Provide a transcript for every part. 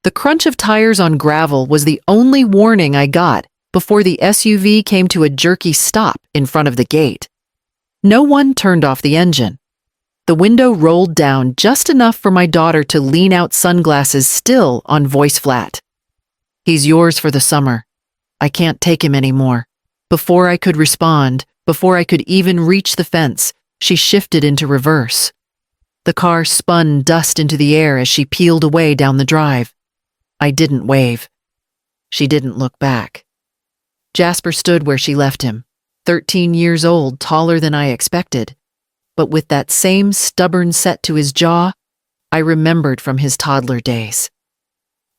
The crunch of tires on gravel was the only warning I got before the SUV came to a jerky stop in front of the gate. No one turned off the engine. The window rolled down just enough for my daughter to lean out, sunglasses still on voice flat. "He's yours for the summer. I can't take him anymore." Before I could respond, before I could even reach the fence, she shifted into reverse. The car spun dust into the air as she peeled away down the drive. I didn't wave. She didn't look back. Jasper stood where she left him, 13 years old, taller than I expected. But with that same stubborn set to his jaw, I remembered from his toddler days.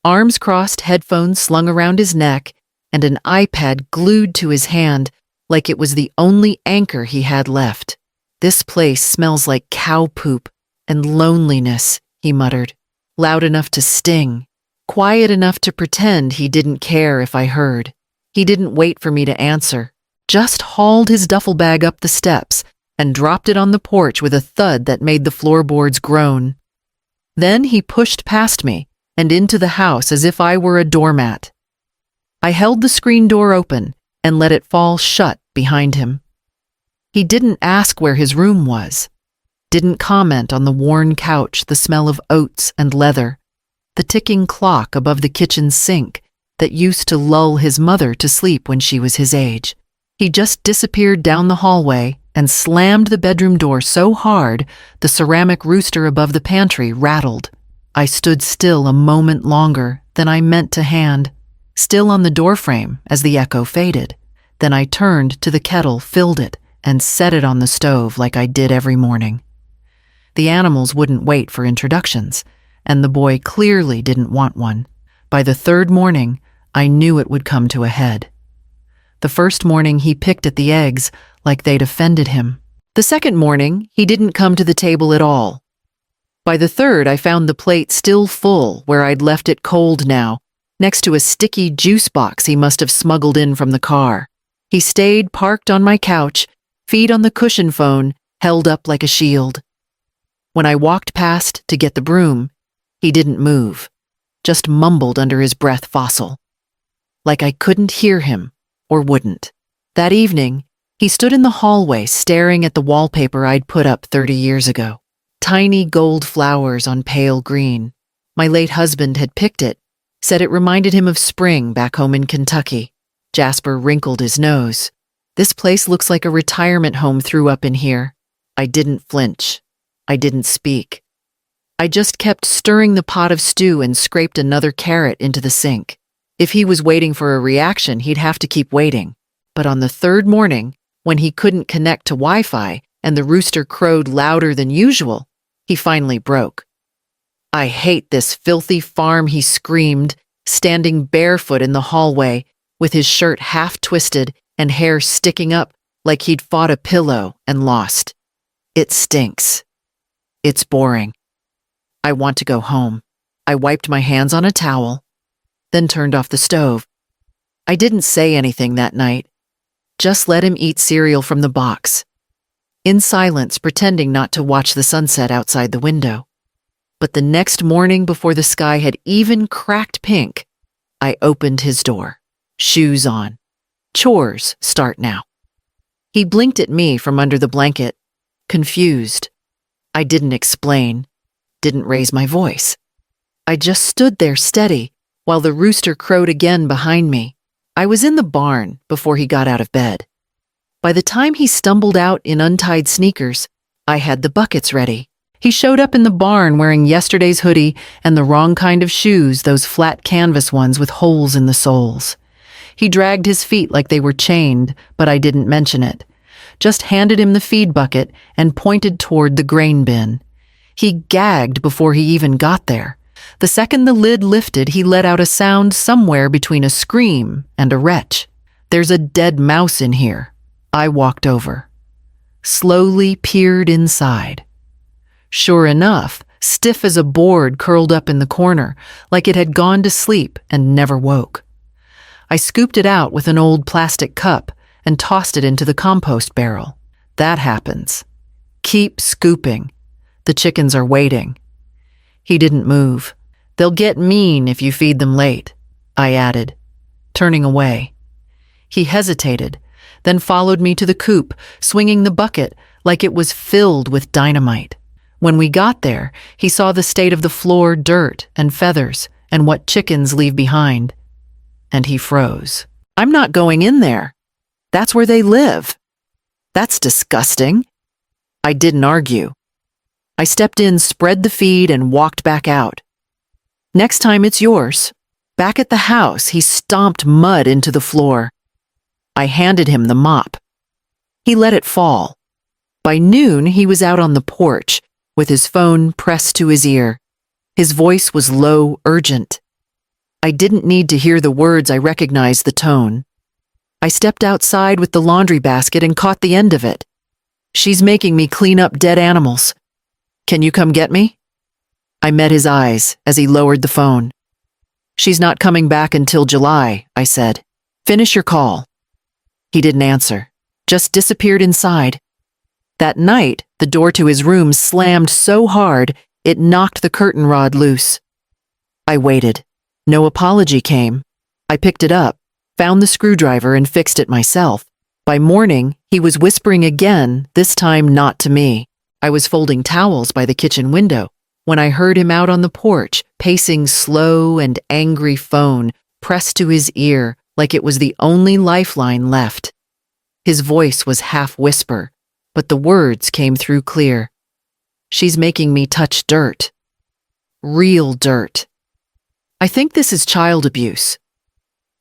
Arms crossed, headphones slung around his neck, and an iPad glued to his hand like it was the only anchor he had left. "This place smells like cow poop and loneliness," he muttered, loud enough to sting, quiet enough to pretend he didn't care if I heard. He didn't wait for me to answer, just hauled his duffel bag up the steps and dropped it on the porch with a thud that made the floorboards groan. Then he pushed past me and into the house as if I were a doormat. I held the screen door open and let it fall shut behind him. He didn't ask where his room was, didn't comment on the worn couch, the smell of oats and leather, the ticking clock above the kitchen sink that used to lull his mother to sleep when she was his age. He just disappeared down the hallway and slammed the bedroom door so hard the ceramic rooster above the pantry rattled. I stood still a moment longer than I meant to hand, still on the doorframe as the echo faded. Then I turned to the kettle, filled it, and set it on the stove like I did every morning. The animals wouldn't wait for introductions, and the boy clearly didn't want one. By the third morning, I knew it would come to a head. The first morning, he picked at the eggs like they'd offended him. The second morning, he didn't come to the table at all. By the third, I found the plate still full where I'd left it cold now, next to a sticky juice box he must have smuggled in from the car. He stayed parked on my couch, feet on the cushion phone, held up like a shield. When I walked past to get the broom, he didn't move, just mumbled under his breath, "Fossil." Like I couldn't hear him, or wouldn't. That evening, he stood in the hallway staring at the wallpaper I'd put up 30 years ago. Tiny gold flowers on pale green. My late husband had picked it, said it reminded him of spring back home in Kentucky. Jasper wrinkled his nose. "This place looks like a retirement home threw up in here." I didn't flinch. I didn't speak. I just kept stirring the pot of stew and scraped another carrot into the sink. If he was waiting for a reaction, he'd have to keep waiting. But on the third morning, when he couldn't connect to Wi-Fi and the rooster crowed louder than usual, he finally broke. "I hate this filthy farm," he screamed, standing barefoot in the hallway, with his shirt half twisted and hair sticking up like he'd fought a pillow and lost. "It stinks. It's boring. I want to go home." I wiped my hands on a towel, then turned off the stove. I didn't say anything that night, just let him eat cereal from the box, in silence, pretending not to watch the sunset outside the window. But the next morning, before the sky had even cracked pink, I opened his door. Shoes on. "Chores start now." He blinked at me from under the blanket, confused. I didn't explain, didn't raise my voice. I just stood there steady while the rooster crowed again behind me. I was in the barn before he got out of bed. By the time he stumbled out in untied sneakers, I had the buckets ready. He showed up in the barn wearing yesterday's hoodie and the wrong kind of shoes, those flat canvas ones with holes in the soles. He dragged his feet like they were chained, but I didn't mention it. Just handed him the feed bucket and pointed toward the grain bin. He gagged before he even got there. The second the lid lifted, he let out a sound somewhere between a scream and a retch. "There's a dead mouse in here." I walked over, slowly peered inside. Sure enough, stiff as a board curled up in the corner, like it had gone to sleep and never woke. I scooped it out with an old plastic cup and tossed it into the compost barrel. "That happens. Keep scooping. The chickens are waiting." He didn't move. They'll get mean if you feed them late, I added, turning away. He hesitated, then followed me to the coop, swinging the bucket like it was filled with dynamite. When we got there, he saw the state of the floor, dirt and feathers, and what chickens leave behind. And he froze. I'm not going in there. That's where they live. That's disgusting. I didn't argue. I stepped in, spread the feed, and walked back out. Next time it's yours. Back at the house, he stomped mud into the floor. I handed him the mop. He let it fall. By noon, he was out on the porch, with his phone pressed to his ear. His voice was low, urgent. I didn't need to hear the words, I recognized the tone. I stepped outside with the laundry basket and caught the end of it. She's making me clean up dead animals. Can you come get me? I met his eyes as he lowered the phone. She's not coming back until July, I said. Finish your call. He didn't answer, just disappeared inside. That night, the door to his room slammed so hard it knocked the curtain rod loose. I waited. No apology came. I picked it up, found the screwdriver, and fixed it myself. By morning, he was whispering again, this time not to me. I was folding towels by the kitchen window when I heard him out on the porch, pacing slow and angry, phone pressed to his ear like it was the only lifeline left. His voice was half whisper, but the words came through clear. She's making me touch dirt. Real dirt. I think this is child abuse.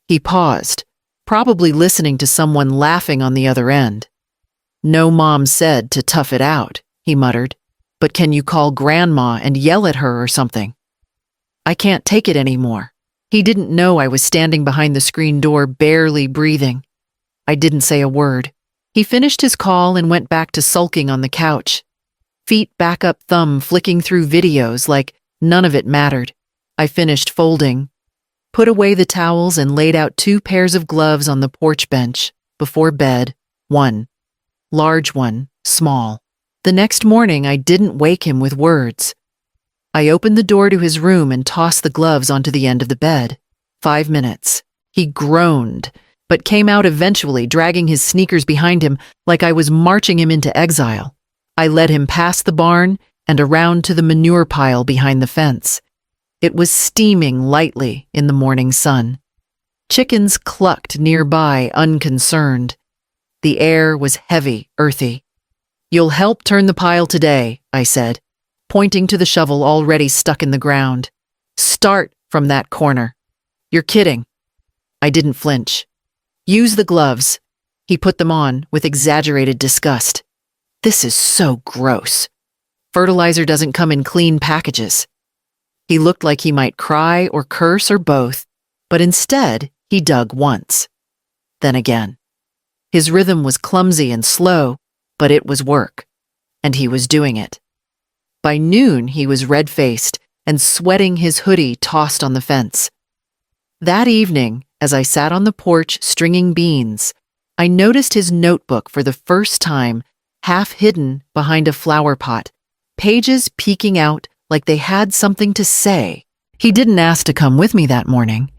He paused, probably listening to someone laughing on the other end. No mom said to tough it out, he muttered. But can you call grandma and yell at her or something? I can't take it anymore. He didn't know I was standing behind the screen door, barely breathing. I didn't say a word. He finished his call and went back to sulking on the couch. Feet back up, thumb flicking through videos like none of it mattered. I finished folding, put away the towels, and laid out 2 pairs of gloves on the porch bench before bed, one, large one, small. The next morning, I didn't wake him with words. I opened the door to his room and tossed the gloves onto the end of the bed. 5 minutes. He groaned, but came out eventually, dragging his sneakers behind him like I was marching him into exile. I led him past the barn and around to the manure pile behind the fence. It was steaming lightly in the morning sun. Chickens clucked nearby, unconcerned. The air was heavy, earthy. You'll help turn the pile today, I said, pointing to the shovel already stuck in the ground. Start from that corner. You're kidding. I didn't flinch. Use the gloves. He put them on with exaggerated disgust. This is so gross. Fertilizer doesn't come in clean packages. He looked like he might cry or curse or both, but instead he dug once. Then again. His rhythm was clumsy and slow, but it was work, and he was doing it. By noon, he was red-faced and sweating, his hoodie tossed on the fence. That evening, as I sat on the porch stringing beans, I noticed his notebook for the first time, half hidden behind a flower pot, pages peeking out like they had something to say. He didn't ask to come with me that morning.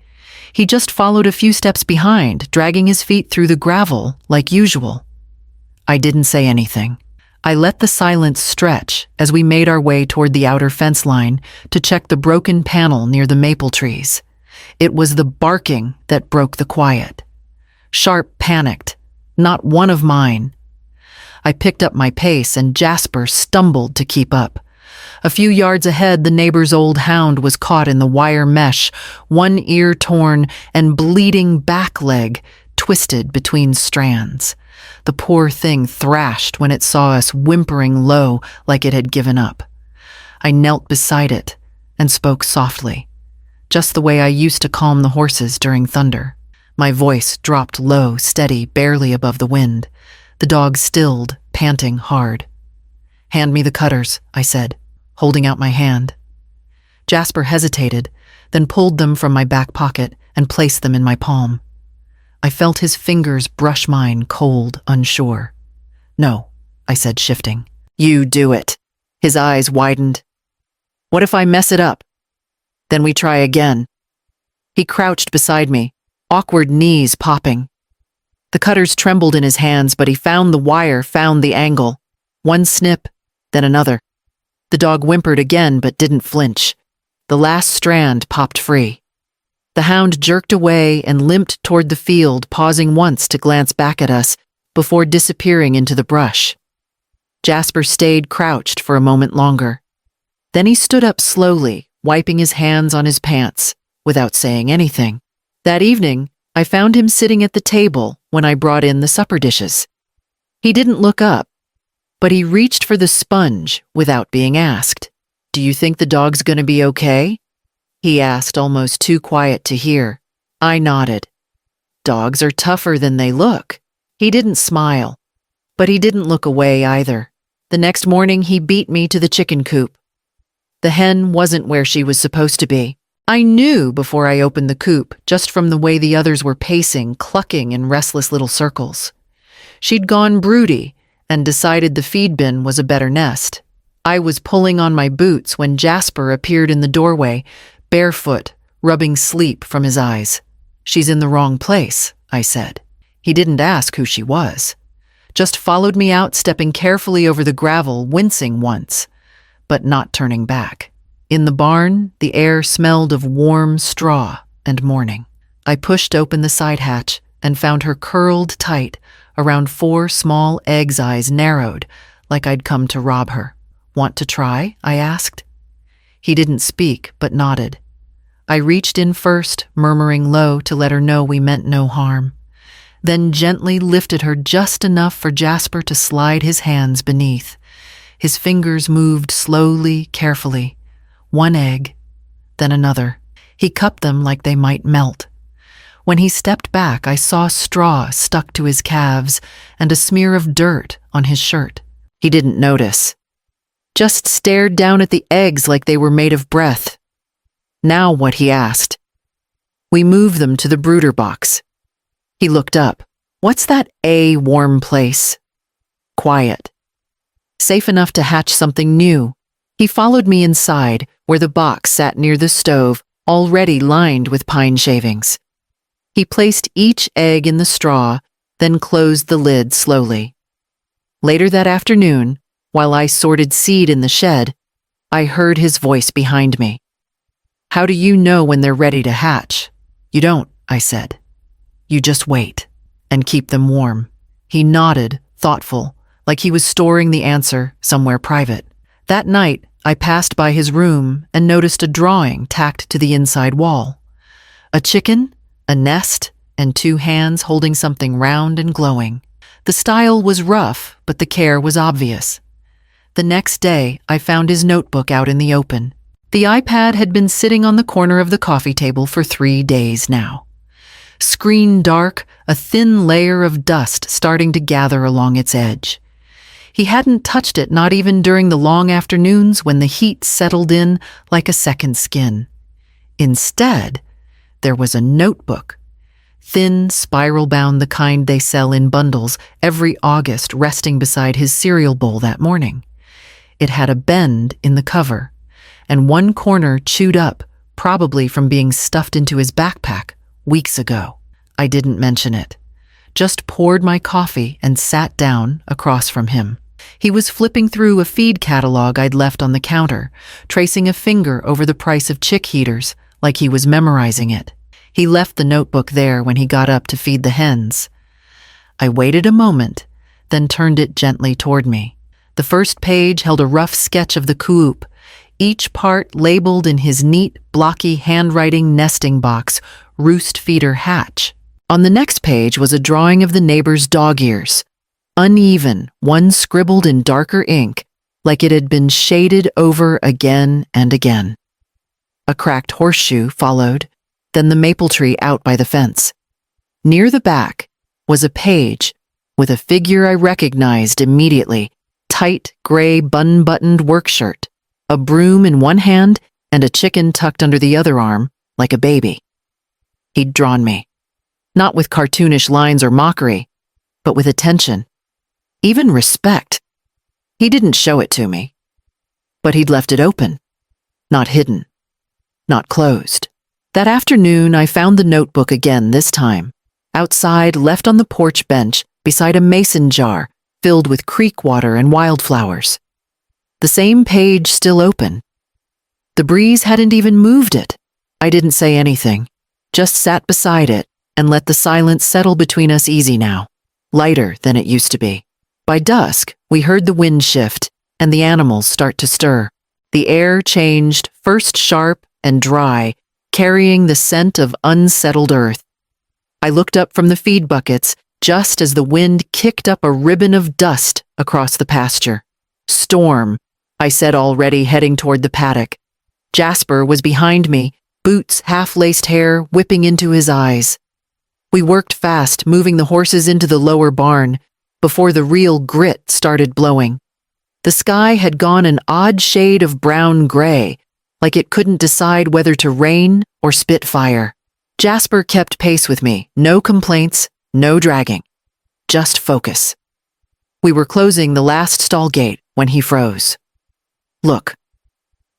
He just followed a few steps behind, dragging his feet through the gravel like usual. I didn't say anything. I let the silence stretch as we made our way toward the outer fence line to check the broken panel near the maple trees. It was the barking that broke the quiet. Sharp, panicked, not one of mine. I picked up my pace and Jasper stumbled to keep up. A few yards ahead, the neighbor's old hound was caught in the wire mesh, one ear torn and bleeding back leg twisted between strands. The poor thing thrashed when it saw us, whimpering low like it had given up. I knelt beside it and spoke softly, just the way I used to calm the horses during thunder. My voice dropped low, steady, barely above the wind. The dog stilled, panting hard. "Hand me the cutters," I said, holding out my hand. Jasper hesitated, then pulled them from my back pocket and placed them in my palm. I felt his fingers brush mine, cold, unsure. "No," I said, shifting. "You do it." His eyes widened. "What if I mess it up?" Then we try again. He crouched beside me, awkward knees popping. The cutters trembled in his hands, but he found the wire, found the angle. One snip, then another. The dog whimpered again, but didn't flinch. The last strand popped free. The hound jerked away and limped toward the field, pausing once to glance back at us before disappearing into the brush. Jasper stayed crouched for a moment longer. Then he stood up slowly, wiping his hands on his pants, without saying anything. That evening, I found him sitting at the table when I brought in the supper dishes. He didn't look up, but he reached for the sponge without being asked. "Do you think the dog's gonna be okay?" he asked, almost too quiet to hear. I nodded. Dogs are tougher than they look. He didn't smile, but he didn't look away either. The next morning, he beat me to the chicken coop. The hen wasn't where she was supposed to be. I knew before I opened the coop, just from the way the others were pacing, clucking in restless little circles. She'd gone broody and decided the feed bin was a better nest. I was pulling on my boots when Jasper appeared in the doorway, barefoot, rubbing sleep from his eyes. "She's in the wrong place," I said. He didn't ask who she was. Just followed me out, stepping carefully over the gravel, wincing once, but not turning back. In the barn, the air smelled of warm straw and morning. I pushed open the side hatch and found her curled tight around 4 small eggs' eyes, narrowed, like I'd come to rob her. "Want to try?" I asked. He didn't speak, but nodded. I reached in first, murmuring low to let her know we meant no harm, then gently lifted her just enough for Jasper to slide his hands beneath. His fingers moved slowly, carefully. One egg, then another. He cupped them like they might melt. When he stepped back, I saw straw stuck to his calves and a smear of dirt on his shirt. He didn't notice. Just stared down at the eggs like they were made of breath. "Now what?" he asked. "We move them to the brooder box." He looked up. "What's that warm place?" "Quiet. Safe enough to hatch something new." He followed me inside, where the box sat near the stove, already lined with pine shavings. He placed each egg in the straw, then closed the lid slowly. Later that afternoon, while I sorted seed in the shed, I heard his voice behind me. "How do you know when they're ready to hatch?" "You don't," I said. "You just wait and keep them warm." He nodded, thoughtful, like he was storing the answer somewhere private. That night, I passed by his room and noticed a drawing tacked to the inside wall. A chicken, a nest, and 2 hands holding something round and glowing. The style was rough, but the care was obvious. The next day, I found his notebook out in the open. The iPad had been sitting on the corner of the coffee table for 3 days now. Screen dark, a thin layer of dust starting to gather along its edge. He hadn't touched it, not even during the long afternoons when the heat settled in like a second skin. Instead, there was a notebook, thin, spiral-bound, the kind they sell in bundles every August, resting beside his cereal bowl that morning. It had a bend in the cover, and one corner chewed up, probably from being stuffed into his backpack weeks ago. I didn't mention it. Just poured my coffee and sat down across from him. He was flipping through a feed catalog I'd left on the counter, tracing a finger over the price of chick heaters, like he was memorizing it. He left the notebook there when he got up to feed the hens. I waited a moment, then turned it gently toward me. The first page held a rough sketch of the coop, each part labeled in his neat, blocky handwriting nesting box, roost feeder hatch. On the next page was a drawing of the neighbor's dog ears, uneven, one scribbled in darker ink, like it had been shaded over again and again. A cracked horseshoe followed, then the maple tree out by the fence. Near the back was a page with a figure I recognized immediately, tight, gray, button-buttoned work shirt, a broom in one hand and a chicken tucked under the other arm, like a baby. He'd drawn me, not with cartoonish lines or mockery, but with attention, even respect. He didn't show it to me, but he'd left it open, not hidden. not closed. That afternoon, I found the notebook again this time, outside, left on the porch bench beside a mason jar filled with creek water and wildflowers. The same page still open. The breeze hadn't even moved it. I didn't say anything, just sat beside it and let the silence settle between us easy now, lighter than it used to be. By dusk, we heard the wind shift and the animals start to stir. The air changed, first sharp and dry, carrying the scent of unsettled earth. I looked up from the feed buckets just as the wind kicked up a ribbon of dust across the pasture. Storm, I said, already heading toward the paddock. Jasper was behind me, boots, half-laced hair whipping into his eyes. We worked fast, moving the horses into the lower barn before the real grit started blowing. The sky had gone an odd shade of brown-gray, like it couldn't decide whether to rain or spit fire. Jasper kept pace with me, no complaints, no dragging, just focus. We were closing the last stall gate when he froze. Look.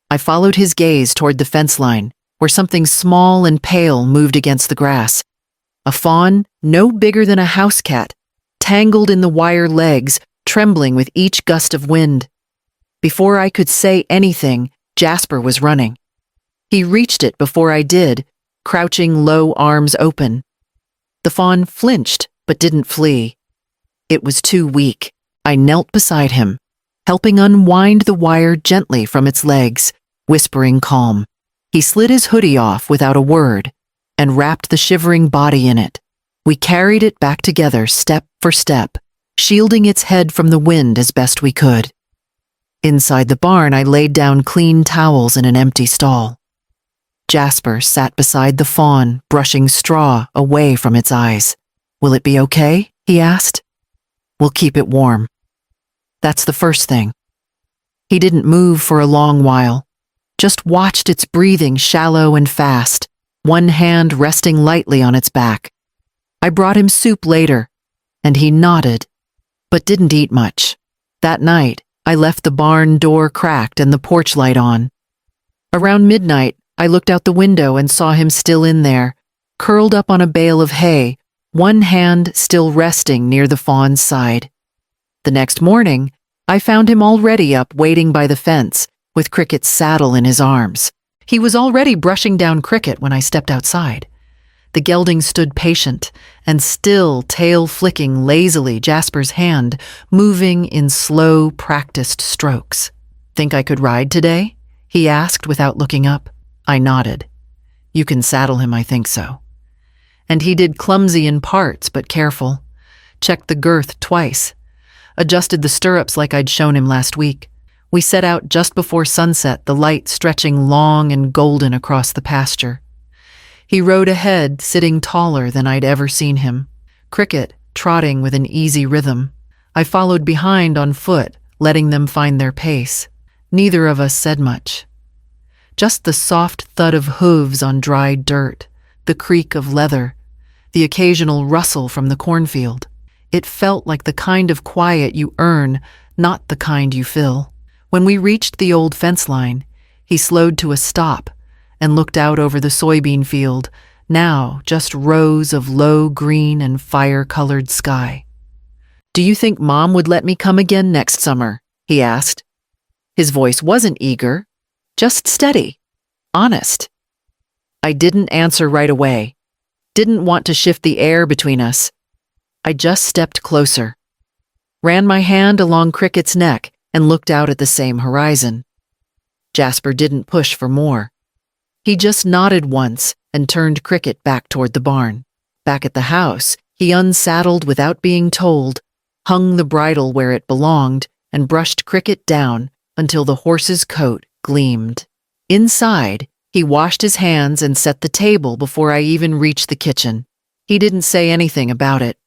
I followed his gaze toward the fence line, where something small and pale moved against the grass. A fawn, no bigger than a house cat, tangled in the wire legs, trembling with each gust of wind. Before I could say anything, Jasper was running. He reached it before I did, crouching low, arms open. The fawn flinched, but didn't flee. It was too weak. I knelt beside him, helping unwind the wire gently from its legs, whispering calm. He slid his hoodie off without a word and wrapped the shivering body in it. We carried it back together step for step, shielding its head from the wind as best we could. Inside the barn, I laid down clean towels in an empty stall. Jasper sat beside the fawn, brushing straw away from its eyes. "Will it be okay?" he asked. "We'll keep it warm. That's the first thing." He didn't move for a long while, just watched its breathing shallow and fast, one hand resting lightly on its back. I brought him soup later, and he nodded, but didn't eat much. That night, I left the barn door cracked and the porch light on. Around midnight, I looked out the window and saw him still in there, curled up on a bale of hay, one hand still resting near the fawn's side. The next morning, I found him already up waiting by the fence, with Cricket's saddle in his arms. He was already brushing down Cricket when I stepped outside. The gelding stood patient and still, tail flicking lazily Jasper's hand, moving in slow, practiced strokes. "Think I could ride today?" he asked without looking up. I nodded. "You can saddle him, I think so." And he did, clumsy in parts but careful. Checked the girth twice. Adjusted the stirrups like I'd shown him last week. We set out just before sunset, the light stretching long and golden across the pasture. He rode ahead, sitting taller than I'd ever seen him. Cricket trotting with an easy rhythm. I followed behind on foot, letting them find their pace. Neither of us said much. Just the soft thud of hooves on dry dirt, the creak of leather, the occasional rustle from the cornfield. It felt like the kind of quiet you earn, not the kind you fill. When we reached the old fence line, he slowed to a stop and looked out over the soybean field, now just rows of low green and fire-colored sky. "Do you think Mom would let me come again next summer?" he asked. His voice wasn't eager, just steady, honest. I didn't answer right away, didn't want to shift the air between us. I just stepped closer, ran my hand along Cricket's neck and looked out at the same horizon. Jasper didn't push for more. He just nodded once and turned Cricket back toward the barn. Back at the house, he unsaddled without being told, hung the bridle where it belonged, and brushed Cricket down until the horse's coat gleamed. Inside, he washed his hands and set the table before I even reached the kitchen. He didn't say anything about it.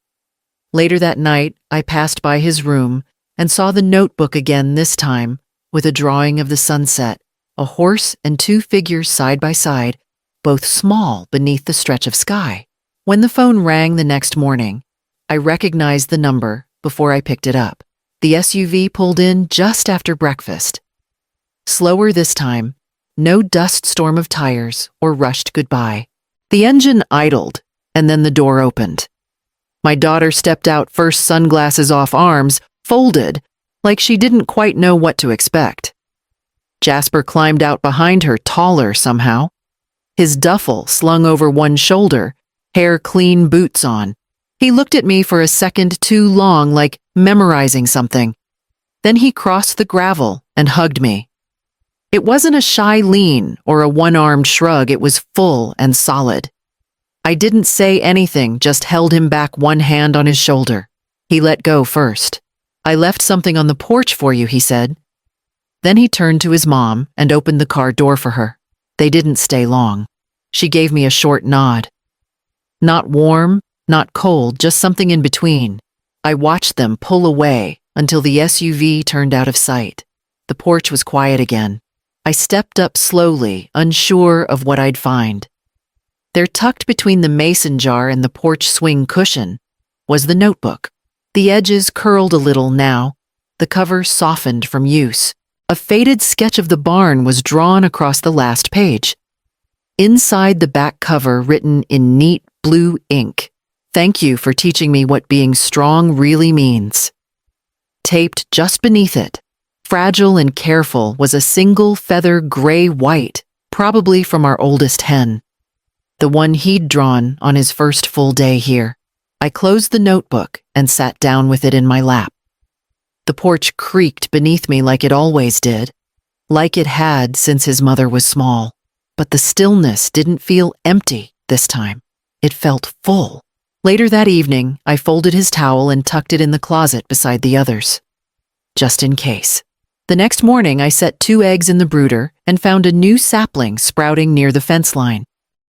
Later that night, I passed by his room and saw the notebook again this time, with a drawing of the sunset, a horse and two figures side by side, both small beneath the stretch of sky. When the phone rang the next morning, I recognized the number before I picked it up. The SUV pulled in just after breakfast. Slower this time, no dust storm of tires or rushed goodbye. The engine idled, and then the door opened. My daughter stepped out, first sunglasses off arms, folded, like she didn't quite know what to expect. Jasper climbed out behind her, taller somehow. His duffel slung over one shoulder, hair clean, boots on. He looked at me for a second too long, like memorizing something. Then he crossed the gravel and hugged me. It wasn't a shy lean or a one-armed shrug, it was full and solid. I didn't say anything, just held him back, one hand on his shoulder. He let go first. "I left something on the porch for you," he said. Then he turned to his mom and opened the car door for her. They didn't stay long. She gave me a short nod. Not warm, not cold, just something in between. I watched them pull away until the SUV turned out of sight. The porch was quiet again. I stepped up slowly, unsure of what I'd find. There, tucked between the mason jar and the porch swing cushion, was the notebook. The edges curled a little now, the cover softened from use. A faded sketch of the barn was drawn across the last page. Inside the back cover, written in neat blue ink, "Thank you for teaching me what being strong really means." Taped just beneath it, fragile and careful, was a single feather gray-white, probably from our oldest hen. The one he'd drawn on his first full day here. I closed the notebook and sat down with it in my lap. The porch creaked beneath me like it always did, like it had since his mother was small. But the stillness didn't feel empty this time. It felt full. Later that evening, I folded his towel and tucked it in the closet beside the others, just in case. The next morning, I set 2 eggs in the brooder and found a new sapling sprouting near the fence line.